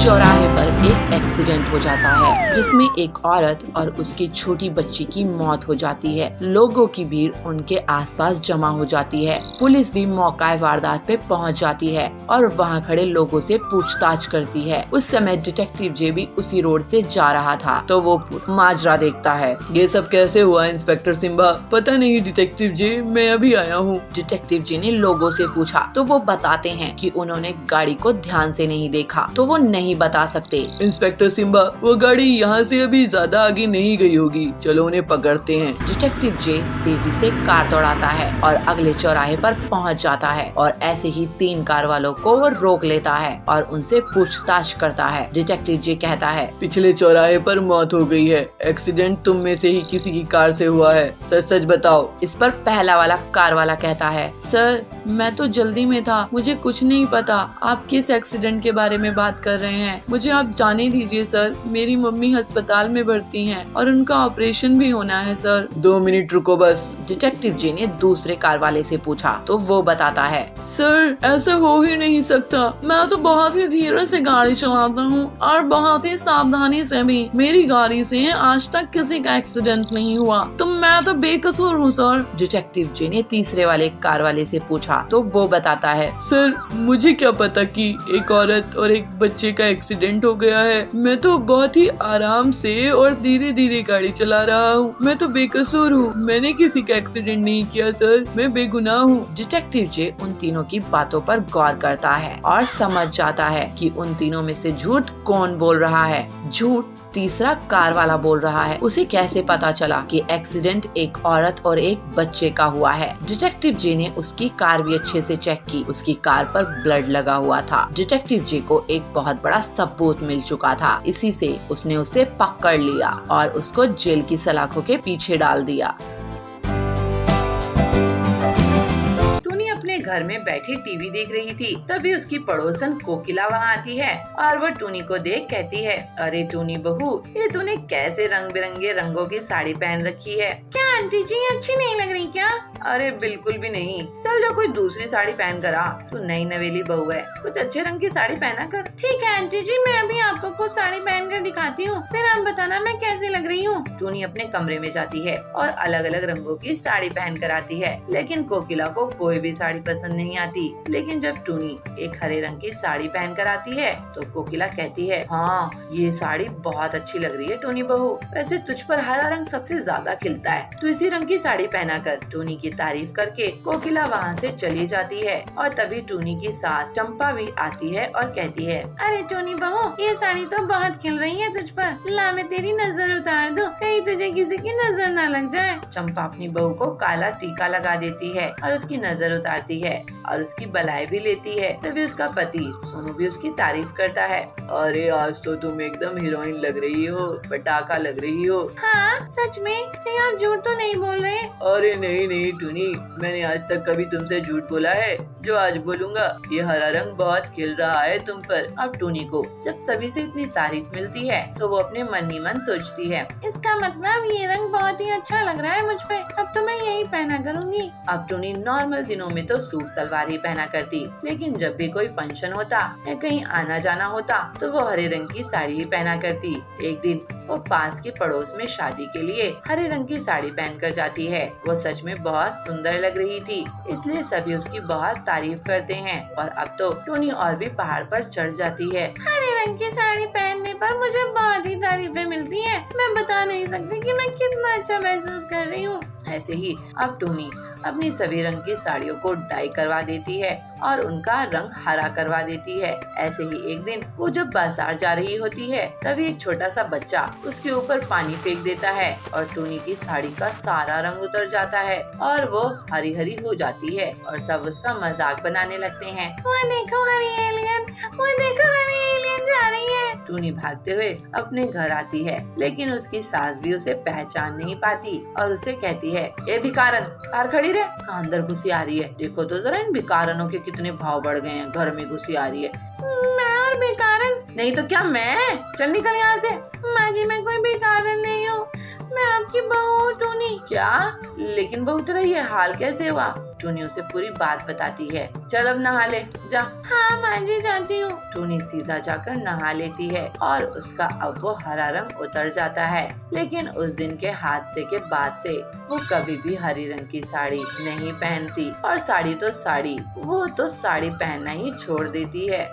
चौराहे पर एक एक्सीडेंट हो जाता है जिसमें एक औरत और उसकी छोटी बच्ची की मौत हो जाती है। लोगों की भीड़ उनके आसपास जमा हो जाती है। पुलिस भी मौका वारदात पे पहुंच जाती है और वहां खड़े लोगों से पूछताछ करती है। उस समय डिटेक्टिव जे भी उसी रोड से जा रहा था तो वो माजरा देखता है। ये सब कैसे हुआ इंस्पेक्टर सिम्बा? पता नहीं डिटेक्टिव जे, मैं अभी आया हूँ। डिटेक्टिव जी ने लोगों से पूछा तो वो बताते हैं कि उन्होंने गाड़ी को ध्यान से नहीं देखा तो वो नहीं बता सकते। इंस्पेक्टर सिम्बा, वो गाड़ी यहाँ से अभी ज्यादा आगे नहीं गई होगी, चलो उन्हें पकड़ते हैं। डिटेक्टिव जे तेजी से कार दौड़ाता है और अगले चौराहे पर पहुंच जाता है और ऐसे ही 3 कार वालों को वो रोक लेता है और उनसे पूछताछ करता है। डिटेक्टिव जे कहता है, पिछले चौराहे पर मौत हो गई है, एक्सीडेंट तुम में से ही किसी की कार से हुआ है, सच सच बताओ। इस पर पहला वाला कार वाला कहता है, सर मैं तो जल्दी में था, मुझे कुछ नहीं पता। आप किस एक्सीडेंट के बारे में बात कर रहे हैं? मुझे आप जाने दीजिए सर, मेरी मम्मी अस्पताल में भर्ती हैं और उनका ऑपरेशन भी होना है सर। 2 मिनट रुको बस। डिटेक्टिव जी ने दूसरे कार वाले से पूछा तो वो बताता है, सर ऐसा हो ही नहीं सकता, मैं तो बहुत ही धीरे से गाड़ी चलाता हूँ और बहुत ही सावधानी से भी। मेरी गाड़ी से आज तक किसी का एक्सीडेंट नहीं हुआ, तो मैं तो बेकसूर हूँ सर। डिटेक्टिव जी ने तीसरे वाले कार वाले से पूछा तो वो बताता है, सर मुझे क्या पता कि एक औरत और एक बच्चे का एक्सीडेंट हो गया है। मैं तो बहुत ही आराम से और धीरे धीरे गाड़ी चला रहा हूँ, मैं तो बेकसूर हूँ, मैंने किसी का एक्सीडेंट नहीं किया सर, मैं बेगुनाह हूँ। डिटेक्टिव जे उन तीनों की बातों पर गौर करता है और समझ जाता है कि उन तीनों में से झूठ कौन बोल रहा है। झूठ तीसरा कार वाला बोल रहा है। उसे कैसे पता चला कि एक्सीडेंट एक औरत और एक बच्चे का हुआ है? डिटेक्टिव जे ने उसकी कार भी अच्छे से चेक की, उसकी कार पर ब्लड लगा हुआ था। डिटेक्टिव जे को एक बहुत बड़ा सबूत मिल चुका था, इसी से उसने उसे पकड़ लिया और उसको जेल की सलाखों के पीछे डाल दिया। घर में बैठी टीवी देख रही थी, तभी उसकी पड़ोसन कोकिला वहाँ आती है और वो टूनी को देख कहती है, अरे टूनी बहू, ये तूने कैसे रंग बिरंगे रंगों की साड़ी पहन रखी है? क्या आंटी जी अच्छी नहीं लग रही क्या? अरे बिल्कुल भी नहीं, चल जो कोई दूसरी साड़ी पहन कर आ, तू नई नवेली बहू है, कुछ अच्छे रंग की साड़ी पहना कर। ठीक है आंटी जी, मैं अभी आपको कुछ साड़ी पहन कर दिखाती हूँ, फिर आप बताना मैं कैसी लग रही हूँ। टूनी अपने कमरे में जाती है और अलग अलग रंगों की साड़ी पहन कर आती है, लेकिन कोकिला को कोई भी साड़ी पसंद नहीं आती। लेकिन जब टूनी एक हरे रंग की साड़ी पहन कर आती है तो कोकिला कहती है, हाँ ये साड़ी बहुत अच्छी लग रही है टूनी बहू, वैसे तुझ पर हरा रंग सबसे ज्यादा खिलता है, तू इसी रंग की साड़ी पहना कर। टूनी की तारीफ करके कोकिला वहाँ से चली जाती है और तभी टूनी की सास चंपा भी आती है और कहती है, अरे टूनी बहू, ये साड़ी तो बहुत खिल रही है तुझ पर, ला मैं तेरी नजर उतार दूं, कहीं तुझे किसी की नजर न लग जाए। चंपा अपनी बहू को काला टीका लगा देती है और उसकी नजर उतारती है और उसकी बलाई भी लेती है। तभी उसका पति सोनू भी उसकी तारीफ करता है, अरे आज तो तुम एकदम हीरोइन लग रही हो, पटाखा लग रही हो। हाँ सच में, कहीं आप झूठ तो नहीं बोल रहे? अरे नहीं नहीं टूनी, मैंने आज तक कभी तुमसे झूठ बोला है? जो आज बोलूंगा, ये हरा रंग बहुत खिल रहा है तुम पर। अब टूनी को जब सभी से इतनी तारीफ मिलती है तो वो अपने मन ही मन सोचती है, इसका मतलब ये रंग बहुत ही अच्छा लग रहा है मुझ पे, अब तो मैं यही पहना करूँगी। अब टूनी नॉर्मल दिनों में तो सूट सलवार ही पहना करती, लेकिन जब भी कोई फंक्शन होता या कहीं आना जाना होता तो वो हरे रंग की साड़ी ही पहना करती। एक दिन वो पास के पड़ोस में शादी के लिए हरे रंग की साड़ी पहनकर जाती है। वो सच में बहुत सुंदर लग रही थी, इसलिए सभी उसकी बहुत तारीफ करते हैं और अब तो टूनी और भी पहाड़ पर चढ़ जाती है। हरे रंग की साड़ी पहनने पर मुझे बहुत ही तारीफें मिलती हैं, मैं बता नहीं सकती कि मैं कितना अच्छा महसूस कर रही हूँ। ऐसे ही अब टूनी अपनी सभी रंग की साड़ियों को डाई करवा देती है और उनका रंग हरा करवा देती है। ऐसे ही एक दिन वो जब बाजार जा रही होती है तभी एक छोटा सा बच्चा उसके ऊपर पानी फेंक देता है और टूनी की साड़ी का सारा रंग उतर जाता है और वो हरी हरी हो जाती है और सब उसका मजाक बनाने लगते हैं। वो देखो हरी एलियन, वो देखो हरी एलियन जा रही है। टूनी भागते हुए अपने घर आती है, लेकिन उसकी सास भी उसे पहचान नहीं पाती और उसे कहती है, ए भिकारन, बाहर खड़ी रह, कहाँ अंदर घुसी आ रही है? देखो तो जरा इन भिकारनों के कितने भाव बढ़ गए हैं, घर में घुसी आ रही है। मैं और भिकारन नहीं तो क्या मैं? चल निकल यहाँ से। माँ जी मैं कोई भिकारन नहीं हूँ, मैं आपकी बहू हूँ टूनी। क्या? लेकिन बहू तेरा ये हाल कैसे हुआ? टूनी उसे पूरी बात बताती है। चल अब नहा ले जा। हाँ माँ जी जाती हूँ। टूनी सीधा जाकर नहा लेती है और उसका अब वो हरा रंग उतर जाता है। लेकिन उस दिन के हादसे के बाद से वो कभी भी हरी रंग की साड़ी नहीं पहनती और साड़ी तो साड़ी, वो तो साड़ी पहनना ही छोड़ देती है।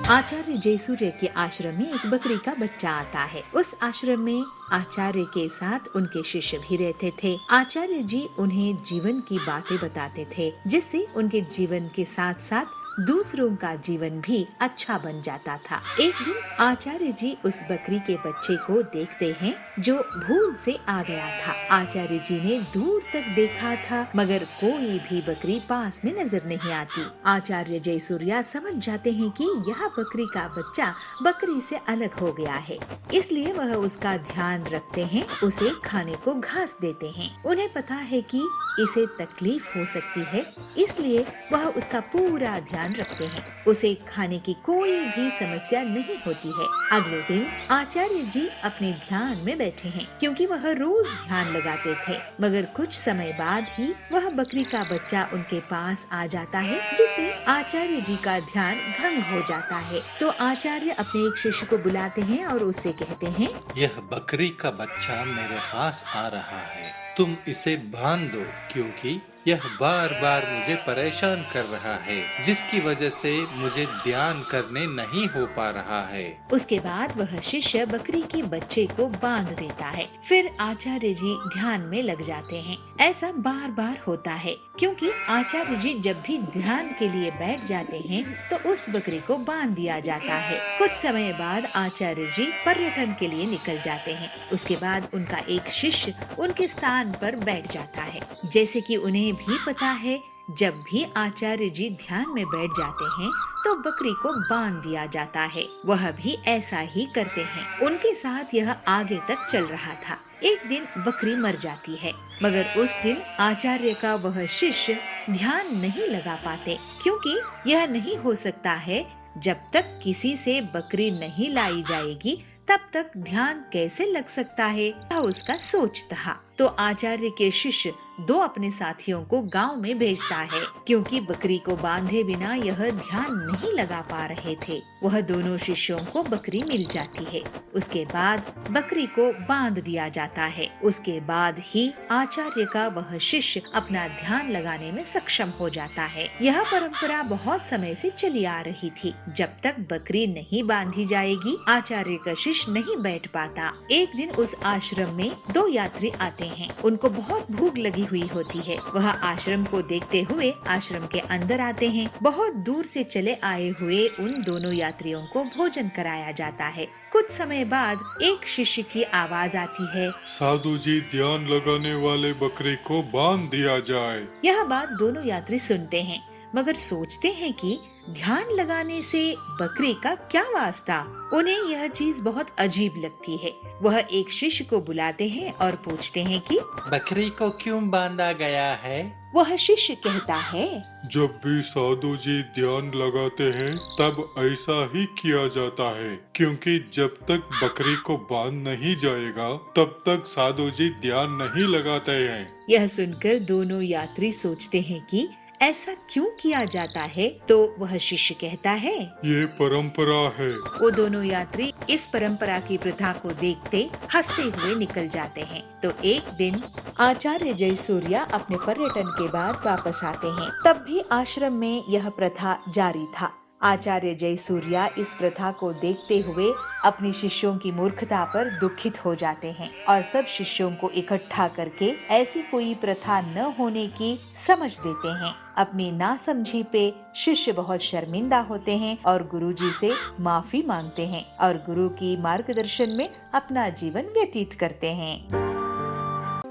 आचार्य जयसूर्य के आश्रम में एक बकरी का बच्चा आता है। उस आश्रम में आचार्य के साथ उनके शिष्य भी रहते थे। आचार्य जी उन्हें जीवन की बातें बताते थे, जिससे उनके जीवन के साथ साथ दूसरों का जीवन भी अच्छा बन जाता था। एक दिन आचार्य जी उस बकरी के बच्चे को देखते हैं जो भूल से आ गया था। आचार्य जी ने दूर तक देखा था मगर कोई भी बकरी पास में नजर नहीं आती। आचार्य जयसूर्या समझ जाते हैं कि यह बकरी का बच्चा बकरी से अलग हो गया है, इसलिए वह उसका ध्यान रखते हैं, उसे खाने को घास देते हैं। उन्हें पता है कि इसे तकलीफ हो सकती है, इसलिए वह उसका पूरा ध्यान रखते हैं। उसे खाने की कोई भी समस्या नहीं होती है। अगले दिन आचार्य जी अपने ध्यान में बैठे हैं, क्योंकि वह रोज ध्यान लगाते थे। मगर कुछ समय बाद ही वह बकरी का बच्चा उनके पास आ जाता है, जिससे आचार्य जी का ध्यान भंग हो जाता है। तो आचार्य अपने एक शिष्य को बुलाते हैं और उससे कहते हैं, यह बकरी का बच्चा मेरे पास आ रहा है, तुम इसे बांध दो, क्योंकि यह बार बार मुझे परेशान कर रहा है, जिसकी वजह से मुझे ध्यान करने नहीं हो पा रहा है। उसके बाद वह शिष्य बकरी के बच्चे को बांध देता है। फिर आचार्य जी ध्यान में लग जाते हैं। ऐसा बार बार होता है, क्योंकि आचार्य जी जब भी ध्यान के लिए बैठ जाते हैं तो उस बकरी को बांध दिया जाता है। कुछ समय बाद आचार्य जी पर्यटन के लिए निकल जाते हैं। उसके बाद उनका एक शिष्य उनके स्थान पर बैठ जाता है। जैसे कि उन्हें भी पता है, जब भी आचार्य जी ध्यान में बैठ जाते हैं तो बकरी को बांध दिया जाता है। वह भी ऐसा ही करते हैं। उनके साथ यह आगे तक चल रहा था। एक दिन बकरी मर जाती है, मगर उस दिन आचार्य का वह शिष्य ध्यान नहीं लगा पाते, क्योंकि यह नहीं हो सकता है। जब तक किसी से बकरी नहीं लाई जाएगी तब तक ध्यान कैसे लग सकता है, यह उसका सोच था। तो आचार्य के शिष्य दो अपने साथियों को गांव में भेजता है, क्योंकि बकरी को बांधे बिना यह ध्यान नहीं लगा पा रहे थे। वह दोनों शिष्यों को बकरी मिल जाती है। उसके बाद बकरी को बांध दिया जाता है। उसके बाद ही आचार्य का वह शिष्य अपना ध्यान लगाने में सक्षम हो जाता है। यह परंपरा बहुत समय से चली आ रही थी। जब तक बकरी नहीं बांधी जाएगी, आचार्य का शिष्य नहीं बैठ पाता। एक दिन उस आश्रम में दो यात्री आते हैं। उनको बहुत भूख लगी हुई होती है। वह आश्रम को देखते हुए आश्रम के अंदर आते हैं। बहुत दूर से चले आए हुए उन दोनों यात्रियों को भोजन कराया जाता है। कुछ समय बाद एक शिष्य की आवाज आती है, साधु जी, ध्यान लगाने वाले बकरी को बांध दिया जाए। यह बात दोनों यात्री सुनते हैं, मगर सोचते हैं कि ध्यान लगाने से बकरी का क्या वास्ता। उन्हें यह चीज बहुत अजीब लगती है। वह एक शिष्य को बुलाते हैं और पूछते हैं कि बकरी को क्यों बांधा गया है? वह शिष्य कहता है, जब भी साधु जी ध्यान लगाते हैं तब ऐसा ही किया जाता है, क्योंकि जब तक बकरी को बांध नहीं जाएगा तब तक साधु जी ध्यान नहीं लगाते हैं। यह सुनकर दोनों यात्री सोचते हैं कि ऐसा क्यों किया जाता है। तो वह शिष्य कहता है, ये परंपरा है। वो दोनों यात्री इस परंपरा की प्रथा को देखते हंसते हुए निकल जाते हैं। तो एक दिन आचार्य जयसूर्या अपने पर्यटन के बाद वापस आते हैं। तब भी आश्रम में यह प्रथा जारी था। आचार्य जयसूर्या इस प्रथा को देखते हुए अपने शिष्यों की मूर्खता पर दुखित हो जाते हैं और सब शिष्यों को इकट्ठा करके ऐसी कोई प्रथा न होने की समझ देते हैं। अपनी नासमझी पे शिष्य बहुत शर्मिंदा होते हैं और गुरुजी से माफी मांगते हैं और गुरु की मार्गदर्शन में अपना जीवन व्यतीत करते हैं।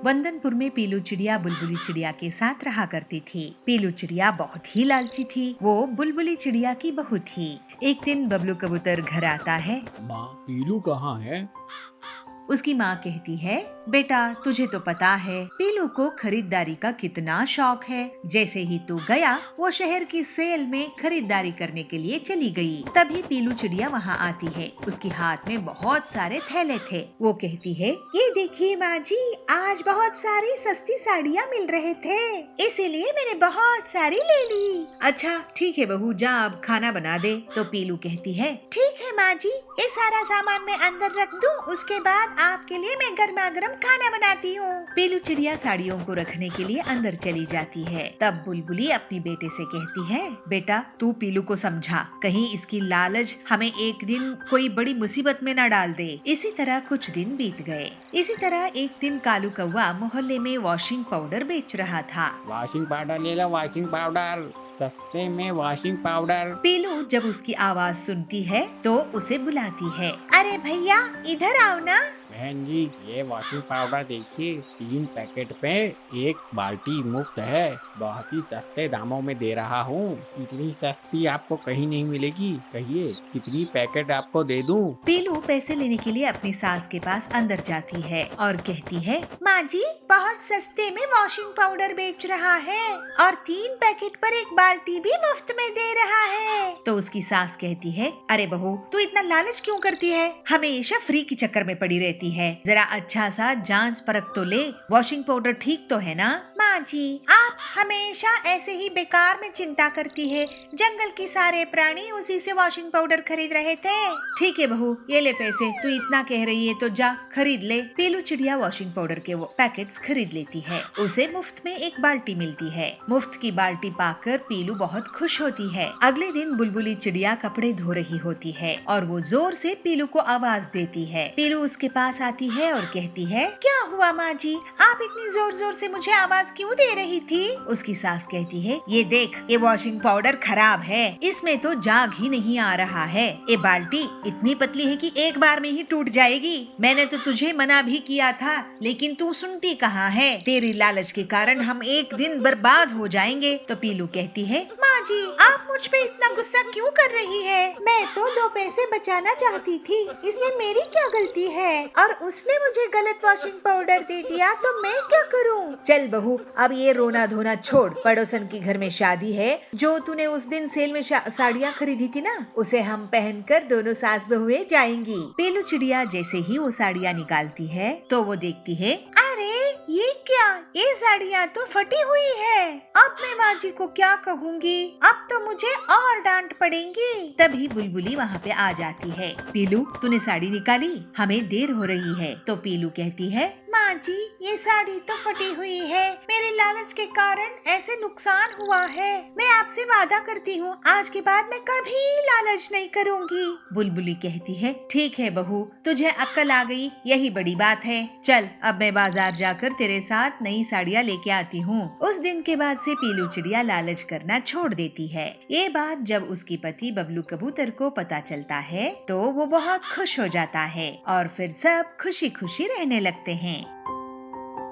वंदनपुर में पीलू चिड़िया बुलबुली चिड़िया के साथ रहा करती थी। पीलू चिड़िया बहुत ही लालची थी। वो बुलबुली चिड़िया की बहू थी। एक दिन बबलू कबूतर घर आता है। माँ, पीलू कहाँ है? उसकी माँ कहती है, बेटा तुझे तो पता है पीलू को खरीदारी का कितना शौक है। जैसे ही तू गया वो शहर की सेल में खरीदारी करने के लिए चली गई। तभी पीलू चिड़िया वहाँ आती है। उसके हाथ में बहुत सारे थैले थे। वो कहती है, ये देखिए माँ जी, आज बहुत सारी सस्ती साड़ियाँ मिल रहे थे, इसीलिए मैंने बहुत सारी ले ली। अच्छा ठीक है बहू, जा अब खाना बना दे। तो पीलू कहती है, ठीक है माँ जी, ये सारा सामान मैं अंदर रख दूँ, उसके बाद आपके लिए मैं गर्मा गर्म खाना बनाती हूँ। पीलू चिड़िया साड़ियों को रखने के लिए अंदर चली जाती है। तब बुलबुली अपनी बेटे से कहती है, बेटा तू पीलू को समझा, कहीं इसकी लालच हमें एक दिन कोई बड़ी मुसीबत में न डाल दे। इसी तरह कुछ दिन बीत गए। इसी तरह एक दिन कालू कौवा मोहल्ले में वॉशिंग पाउडर बेच रहा था। वॉशिंग पाउडर ले लो, वॉशिंग पाउडर, सस्ते में वॉशिंग पाउडर। पीलू जब उसकी आवाज सुनती है तो उसे बुलाती है, अरे भैया इधर आओ ना। बहन जी, ये वॉशिंग पाउडर देखिए, 3 पैकेट पे 1 बाल्टी मुफ्त है। बहुत ही सस्ते दामों में दे रहा हूँ। इतनी सस्ती आपको कहीं नहीं मिलेगी। कहिए कितनी पैकेट आपको दे दूँ? पीलू पैसे लेने के लिए अपनी सास के पास अंदर जाती है और कहती है, माँ जी बहुत सस्ते में वॉशिंग पाउडर बेच रहा है और 3 पैकेट पर 1 बाल्टी भी मुफ्त में दे रहा है। तो उसकी सास कहती है, अरे बहू तू इतना लालच क्यों करती है, हमेशा फ्री के चक्कर में पड़ी रहती है। जरा अच्छा सा जांच परख तो ले, वॉशिंग पाउडर ठीक तो है ना? माँ जी आप हमेशा ऐसे ही बेकार में चिंता करती है। जंगल के सारे प्राणी उसी से वॉशिंग पाउडर खरीद रहे थे। ठीक है बहू, ये ले पैसे, तू इतना कह रही है तो जा खरीद ले। पीलू चिड़िया वॉशिंग पाउडर के पैकेट्स खरीद लेती है। उसे मुफ्त में 1 बाल्टी मिलती है। मुफ्त की बाल्टी पाकर पीलू बहुत खुश होती है। अगले दिन बुलबुली चिड़िया कपड़े धो रही होती है और वो जोर से पीलू को आवाज देती है। पीलू उसके पास आती है और कहती है, क्या हुआ माँ जी, आप इतनी जोर जोर से मुझे आवाज क्यों दे रही थी? उसकी सास कहती है, ये देख, ये वॉशिंग पाउडर खराब है, इसमें तो जाग ही नहीं आ रहा है। ये बाल्टी इतनी पतली है कि एक बार में ही टूट जाएगी। मैंने तो तुझे मना भी किया था, लेकिन तू सुनती कहाँ है। तेरी लालच के कारण हम एक दिन बर्बाद हो जाएंगे। तो पीलू कहती है, माँ जी आप मुझ पे इतना गुस्सा क्यों कर रही है? मैं तो 2 पैसे बचाना चाहती थी, इसमें मेरी क्या गलती है? और उसने मुझे गलत वॉशिंग पाउडर दे दिया तो मैं क्या करूं? चल बहू, अब ये रोना धोना छोड़। पड़ोसन की घर में शादी है, जो तूने उस दिन सेल में साड़ियाँ खरीदी थी ना, उसे हम पहनकर दोनों सास बहुएं जाएंगी। पीलू चिड़िया जैसे ही वो साड़ियाँ निकालती है तो वो देखती है, अरे ये क्या, ये साड़ियाँ तो फटी हुई है। अब मैं माँ जी को क्या कहूँगी? अब तो मुझे और डांट पड़ेगी। तभी बुलबुली वहाँ पे आ जाती है। पीलू तूने साड़ी निकाली, हमें देर हो रही है। तो पीलू कहती है, माँ जी ये साड़ी तो फटी हुई है, मेरे लालच के कारण ऐसे नुकसान हुआ है। मैं आपसे वादा करती हूँ आज के बाद मैं कभी लालच नहीं करूँगी। बुलबुली कहती है, ठीक है बहू, तुझे अक्ल आ गई, यही बड़ी बात है। चल अब मैं बाजार जाकर तेरे साथ नई साड़ियाँ लेके आती हूँ। उस दिन के बाद से पीलू चिड़िया लालच करना छोड़ देती है। ये बात जब उसकी पति बबलू कबूतर को पता चलता है तो वो बहुत खुश हो जाता है और फिर सब खुशी खुशी रहने लगते हैं।